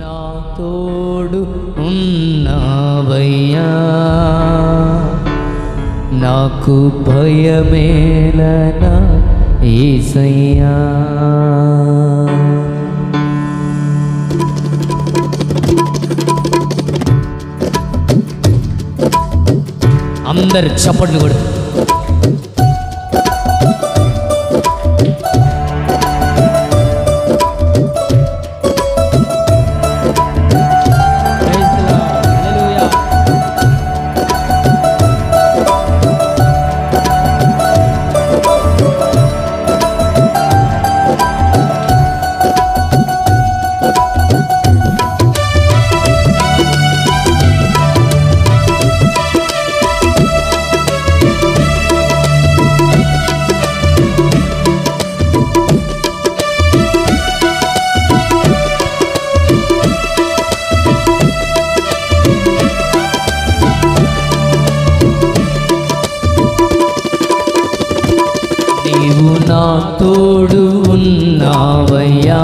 నా తోడు ఉన్నావయ్యా, నాకు భయమేలనా యేసయ్యా. అందరు చప్పట్లు కొడుతు నీవు నా తోడు ఉన్నావయ్యా,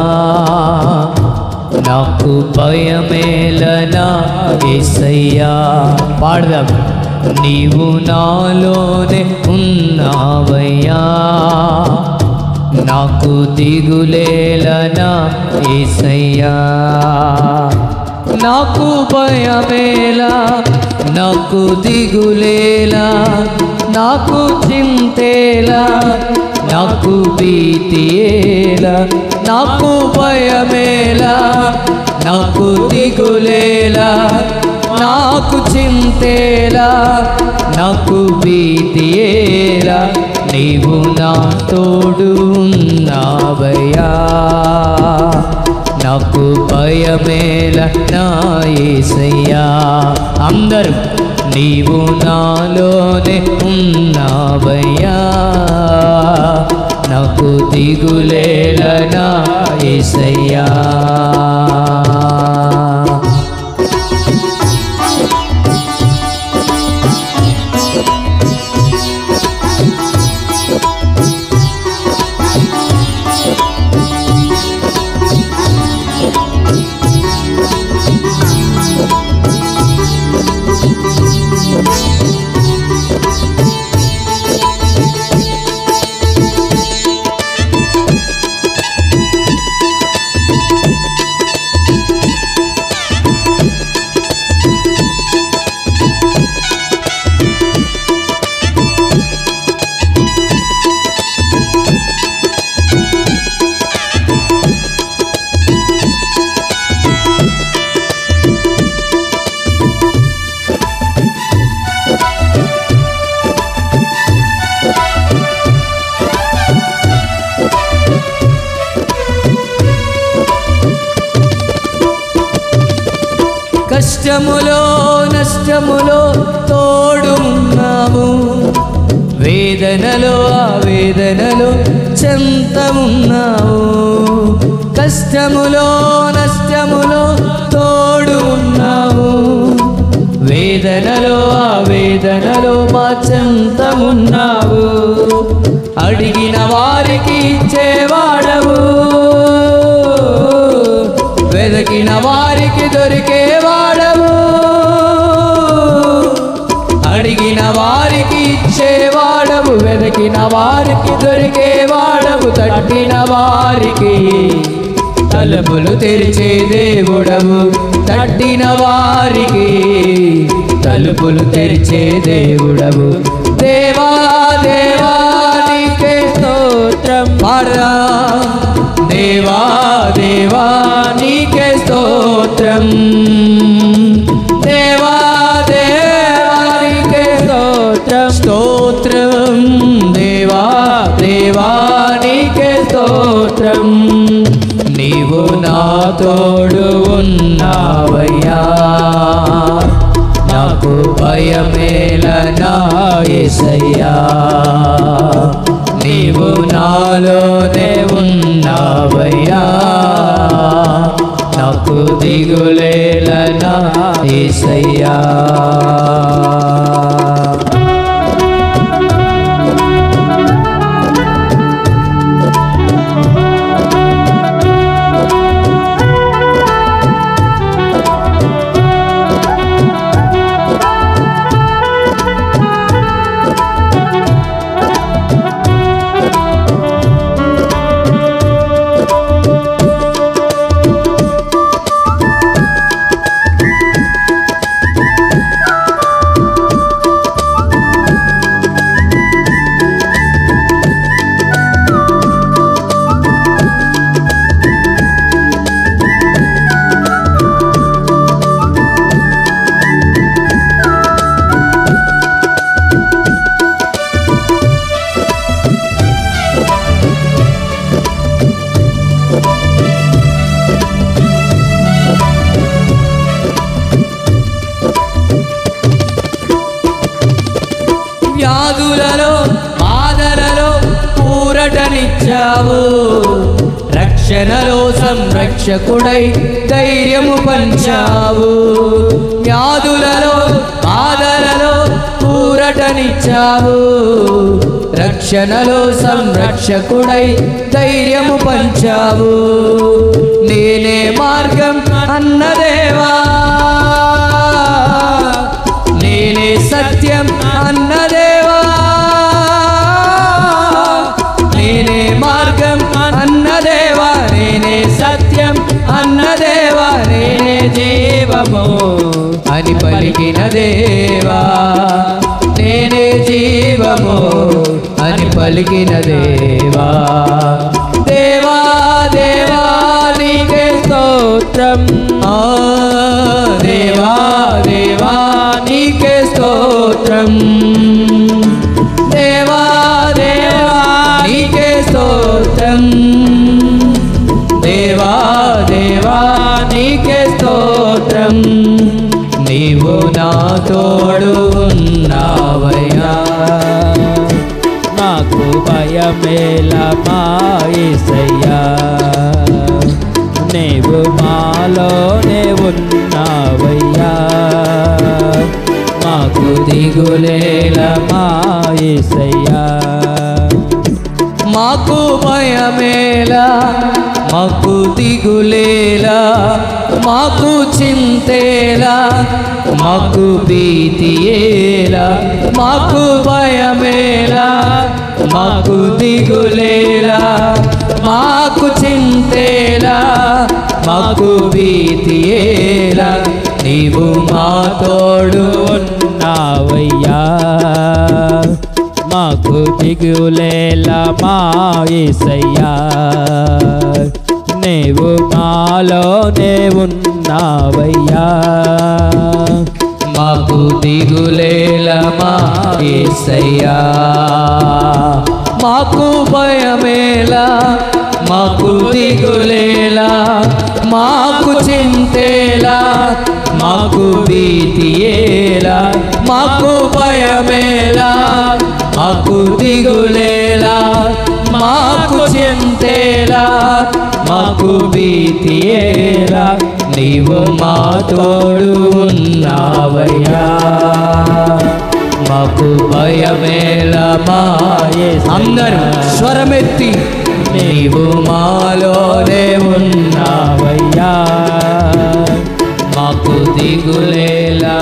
నాకు భయమేలనా యేసయ్యా. పాడదాం. నీవు నాలోనే ఉన్నావయ్యా, నాకు దిగులేలనా యేసయ్యా. నాకు భయమేలా, నాకు దిగులేలా, నాకు చింతేలా, నాకు భీతియేలా, నాకు భయమేలా, నాకు దిగులేలా, నాకు చింతేలా, నాకు భీతియేలా. నీవు నా తోడు ఉన్నావయ్యా, నాకు భయమేలా నా యేసయ్యా. అందరూ నీవు నాలోనే ఉన్నావయ్యా, నాకు దిగులేలనా యేసయ్యా. కష్టములో నష్టములో తోడున్నావు, వేదనలో ఆవేదనలో చెంత ఉన్నావు. కష్టములో నష్టములో తోడు ఉన్నావు, వేదనలో ఆవేదనలో మా చెంత ఉన్నావు. అడిగిన వారికి ఇచ్చేవాడవు, వెదకిన వారికి దొరికేవాడవు. అడిగిన వారికి ఇచ్చేవాడవు, వెదకిన వారికి దొరికేవాడవు. తట్టిన వారికి తలుపులు తెరిచే దేవుడవు, తట్టిన వారికి తలుపులు తెరిచే దేవుడవు. దేవా దేవా నీకే స్తోత్రం. పాడరా. దేవా దేవా నీకే స్తోత్రం, దేవా దేవా నీకే స్తోత్రం. స్తోత్రం దేవా దేవా నీకే స్తోత్రం. నీవు నా తోడు ఉన్నావయ్యా, నాకు భయమేలనా యేసయ్యా. నీవు నాలోనే ఉన్నావయ్యా, నాకు దిగులేలనా యేసయ్యా. వ్యాధులలో బాధలలో ఊరటనిచ్చావు, రక్షణలో సంరక్షకుడై ధైర్యము పంచావు. వ్యాధులలో బాధలలో ఊరటనిచ్చావు, రక్షణలో సంరక్షకుడై ధైర్యము పంచావు. నేనే మార్గం అన్నదేవా, నేనే సత్యం అన్నదేవా, నేనే మార్గం అన్నదేవా, నేనే సత్యం అన్నదేవా, నేనే జీవము అని పలికిన దేవా, నేనే జీవము అని పలికిన దేవా. దేవా దేవా నీకే స్తోత్రం, దేవా దేవా నీకే స్తోత్రం, దేవా దేవా నీకే స్తోత్రం, దేవా దేవా నీకే స్తోత్రం. నీవు నా తోడు ఉన్నావయ్యా, నాకు భయమేలా మా యేసయ్యా, నీవు మాలోనే ఉన్నావయ్యా, మాకు దిగులేలా మా యేసయ్యా. మాకు భయమేలా, మాకు దిగులేలా, మాకు చింతేలా, మాకు భీతియేలా, మాకు భయమేలా, మాకు దిగులేలా, మాకు చింతేలా, మాకు భీతియేలా, నీవు మా తోడు ఉన్నావయ్యా, మాకు దిగులేలా మా యేసయ్యా, నీవు మాలోనే ఉన్నావయ్యా, మాకు దిగులేలా మా యేసయ్యా. మాకు భయమేలా, మాకు దిగులేలా, మాకు చింతేలా, మాకు భీతియేలా, మాకు భయమేలా, మాకు దిగులేలా, మాకు చింతేలా, మాకు భీతియేలా, నీవు మా తోడు ఉన్నావయ్యా, మాకు భయమేలా మా యేసయ్యా. అందరూ స్వరమెత్తి నీవు మాలోనే ఉన్నావయ్యా, మాకు దిగులేలా